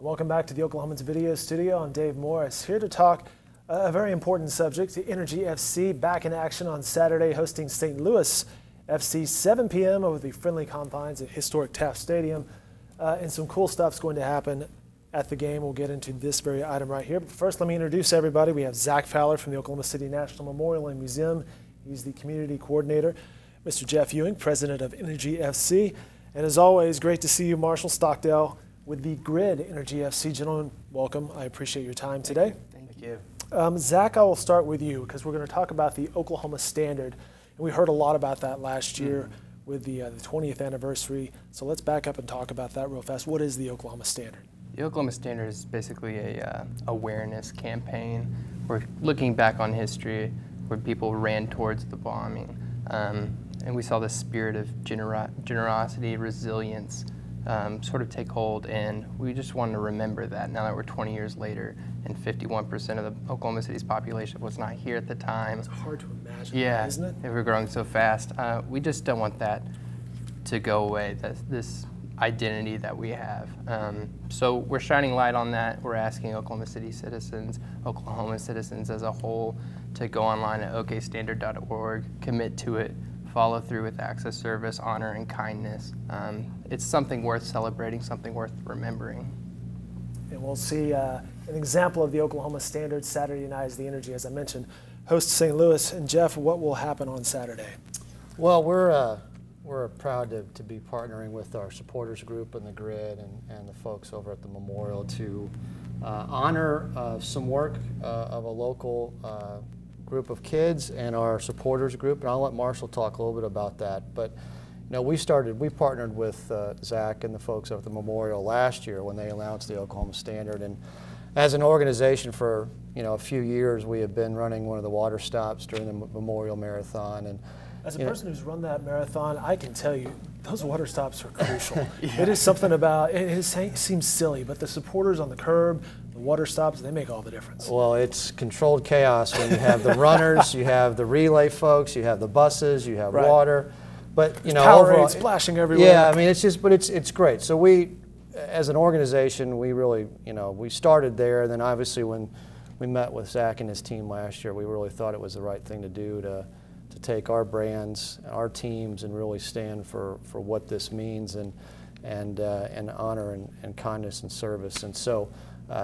Welcome back to the Oklahoman's video studio. I'm Dave Morris, here to talk a very important subject. The Energy FC back in action on Saturday, hosting St. Louis FC 7 p.m. over the friendly confines of historic Taft Stadium. And some cool stuff's going to happen at the game. We'll get into this very item right here. But first, let me introduce everybody. We have Zach Fowler from the Oklahoma City National Memorial and Museum. He's the community coordinator. Mr. Jeff Ewing, president of Energy FC. And as always, great to see you, Marshall Stockdale, with the Grid Energy FC. Gentlemen, welcome. I appreciate your time today. Thank you. Zach, I will start with you because we're going to talk about the Oklahoma Standard. And we heard a lot about that last year with the 20th anniversary. So let's back up and talk about that real fast. What is the Oklahoma Standard? The Oklahoma Standard is basically a awareness campaign. We're looking back on history where people ran towards the bombing. And we saw the spirit of generosity, resilience, sort of take hold, and we just wanted to remember that now that we're 20 years later and 51% of the Oklahoma City's population was not here at the time. It's hard to imagine, yeah, isn't it? If we're growing so fast. We just don't want that to go away, this identity that we have. So we're shining light on that. We're asking Oklahoma City citizens, Oklahoma citizens as a whole, to go online at okstandard.org, commit to it, follow through with acts of service, honor, and kindness. It's something worth celebrating, something worth remembering. And we'll see an example of the Oklahoma Standard Saturday night as the Energy, as I mentioned, hosts St. Louis. And Jeff, what will happen on Saturday? Well, we're proud to be partnering with our supporters group and the Grid and the folks over at the Memorial to honor some work of a local group of kids and our supporters group, and I'll let Marshall talk a little bit about that. But you know, we partnered with Zach and the folks over at the Memorial last year when they announced the Oklahoma Standard, and as an organization for a few years we have been running one of the water stops during the Memorial Marathon. And as a person who's run that marathon, I can tell you those water stops are crucial. Yeah. It is something about it seems silly, but the supporters on the curb, the water stops, they make all the difference. Well, it's controlled chaos when you have the runners, you have the relay folks, you have the buses, you have water. But Powerade splashing everywhere. Yeah, I mean it's great. So we, as an organization, we really we started there, and then obviously when we met with Zach and his team last year, we really thought it was the right thing to do to take our brands, our teams, and really stand for what this means and honor and kindness and service. And so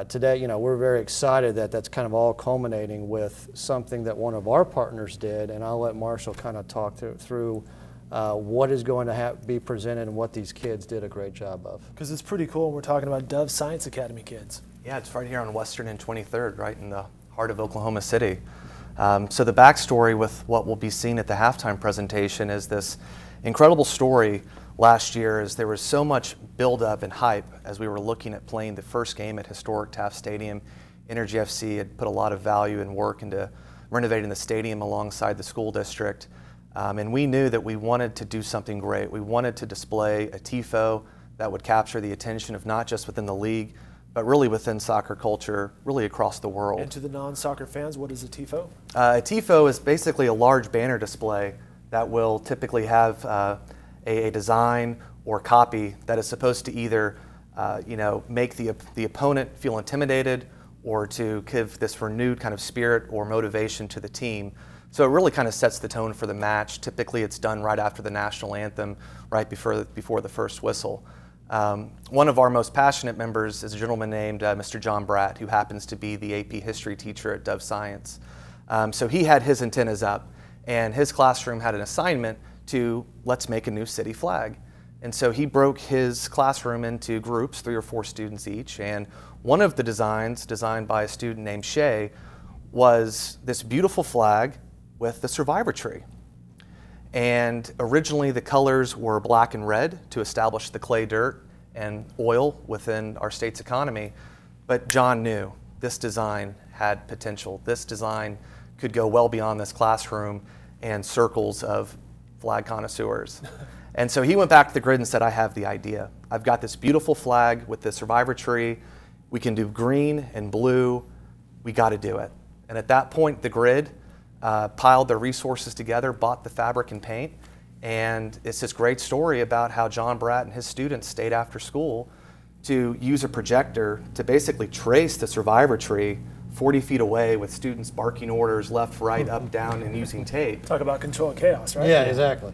today, we're very excited that that's kind of all culminating with something that one of our partners did, and I'll let Marshall kind of talk through what is going to be presented and what these kids did a great job of. Because it's pretty cool. We're talking about Dove Science Academy kids. Yeah, it's right here on Western and 23rd, right in the heart of Oklahoma City. So the backstory with what will be seen at the halftime presentation is this incredible story last year. As there was so much buildup and hype as we were looking at playing the first game at historic Taft Stadium. Energy FC had put a lot of value and work into renovating the stadium alongside the school district. And we knew that we wanted to do something great. We wanted to display a TIFO that would capture the attention of not just within the league, but really within soccer culture, really across the world. And to the non-soccer fans, what is a TIFO? A TIFO is basically a large banner display that will typically have a design or copy that is supposed to either make the opponent feel intimidated or to give this renewed kind of spirit or motivation to the team. So it really kind of sets the tone for the match. Typically it's done right after the national anthem, right before the first whistle. One of our most passionate members is a gentleman named Mr. John Bratt, who happens to be the AP history teacher at Dove Science. So he had his antennas up, and his classroom had an assignment to let's make a new city flag. And so he broke his classroom into groups, 3 or 4 students each, and one of the designs, designed by a student named Shay, was this beautiful flag with the survivor tree. And originally the colors were black and red to establish the clay dirt and oil within our state's economy. But John knew this design had potential. This design could go well beyond this classroom and circles of flag connoisseurs. And so he went back to the Grid and said, I have the idea. I've got this beautiful flag with the survivor tree. We can do green and blue. We got to do it. And at that point, the Grid piled their resources together, bought the fabric and paint, and it's this great story about how John Bratt and his students stayed after school to use a projector to basically trace the survivor tree 40 feet away with students barking orders left, right, up, down, and using tape. Talk about control chaos, right? Yeah, exactly.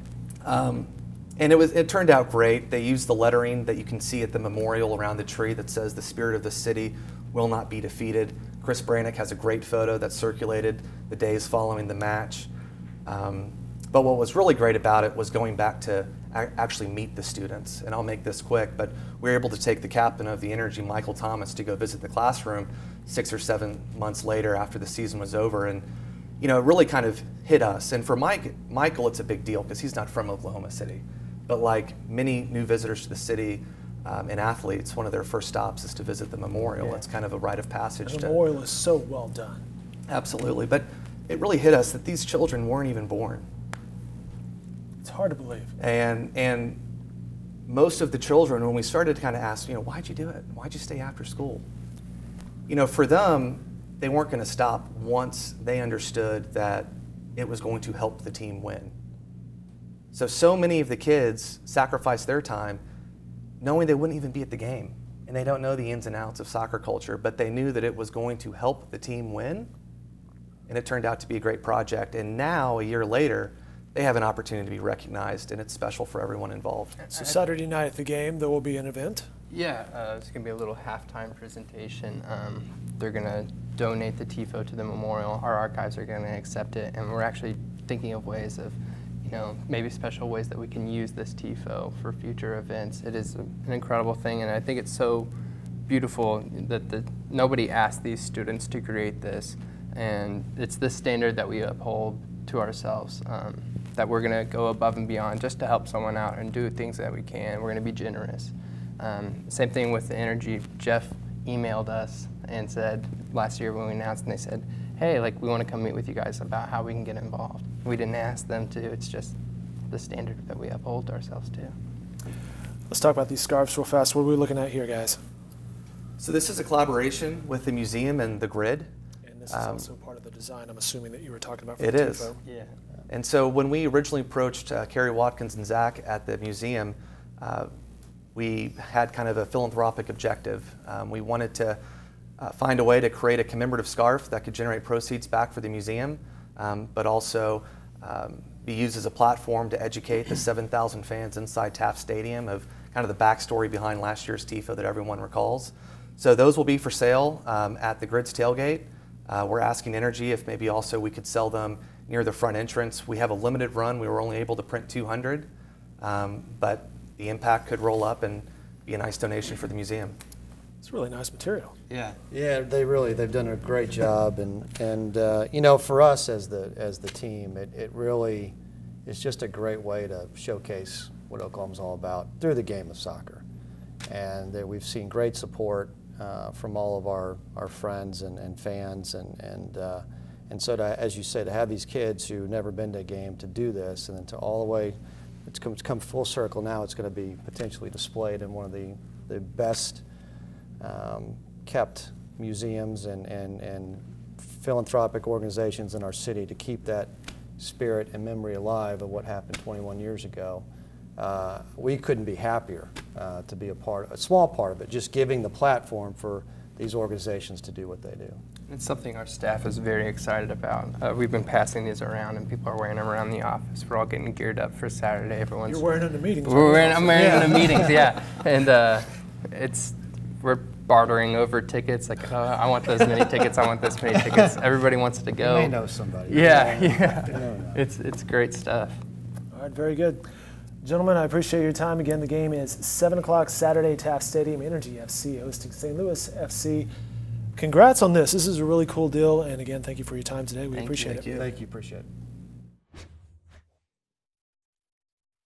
And it turned out great. They used the lettering that you can see at the memorial around the tree that says the spirit of the city will not be defeated. Chris Brannick has a great photo that circulated the days following the match. But what was really great about it was going back to actually meet the students. And I'll make this quick, but we were able to take the captain of the Energy, Michael Thomas, to go visit the classroom 6 or 7 months later after the season was over. And it really kind of hit us. And for Michael, it's a big deal because he's not from Oklahoma City. But like many new visitors to the city and athletes, one of their first stops is to visit the memorial. It's kind of a rite of passage. The memorial is so well done. Absolutely. But it really hit us that these children weren't even born. It's hard to believe. And most of the children, when we started to kind of ask, why'd you do it? Why'd you stay after school? For them, they weren't going to stop once they understood that it was going to help the team win. So many of the kids sacrificed their time knowing they wouldn't even be at the game. And they don't know the ins and outs of soccer culture, but they knew that it was going to help the team win. And it turned out to be a great project. And now, a year later, they have an opportunity to be recognized, and it's special for everyone involved. So Saturday night at the game, there will be an event? Yeah, it's going to be a little halftime presentation. They're going to donate the TIFO to the memorial. Our archives are going to accept it, and we're actually thinking of ways of, maybe special ways that we can use this TIFO for future events. It is an incredible thing, and I think it's so beautiful that nobody asked these students to create this, and it's the standard that we uphold to ourselves, that we're going to go above and beyond just to help someone out and do things that we can. We're going to be generous. Same thing with the Energy. Jeff emailed us and said last year when we announced, and they said, hey, we want to come meet with you guys about how we can get involved. We didn't ask them to. It's just the standard that we uphold ourselves to. Let's talk about these scarves real fast. What are we looking at here, guys? So this is a collaboration with the museum and the Grid. And this is also part of the design, I'm assuming, that you were talking about for the TIFO. It is. Yeah. And so when we originally approached Kerry Watkins and Zach at the museum, we had kind of a philanthropic objective. We wanted to find a way to create a commemorative scarf that could generate proceeds back for the museum, but also be used as a platform to educate the 7,000 fans inside Taft Stadium of kind of the backstory behind last year's TIFO that everyone recalls. So those will be for sale at the Grid's tailgate. We're asking Energy if maybe also we could sell them near the front entrance. We have a limited run. We were only able to print 200, but the impact could roll up and be a nice donation for the museum. It's really nice material. Yeah. Yeah, they've done a great job, and for us as the team, it really is just a great way to showcase what Oklahoma's all about through the game of soccer, and we've seen great support from all of our friends and fans, and so as you say, to have these kids who've never been to a game to do this, and then to all the way, it's come full circle now. It's going to be potentially displayed in one of the best kept museums and philanthropic organizations in our city to keep that spirit and memory alive of what happened 21 years ago. We couldn't be happier to be a small part of it, just giving the platform for these organizations to do what they do. It's something our staff is very excited about. We've been passing these around, and people are wearing them around the office. We're all getting geared up for Saturday. You're wearing them to meetings. I'm wearing them to meetings, yeah. And we're bartering over tickets. I want those many tickets. I want this many tickets. Everybody wants to go. You may know somebody. Yeah. It's great stuff. All right, very good. Gentlemen, I appreciate your time. Again, the game is 7 o'clock Saturday, Taft Stadium. Energy FC hosting St. Louis FC. Congrats on this. This is a really cool deal. And again, thank you for your time today. We appreciate it. Thank you. Appreciate it.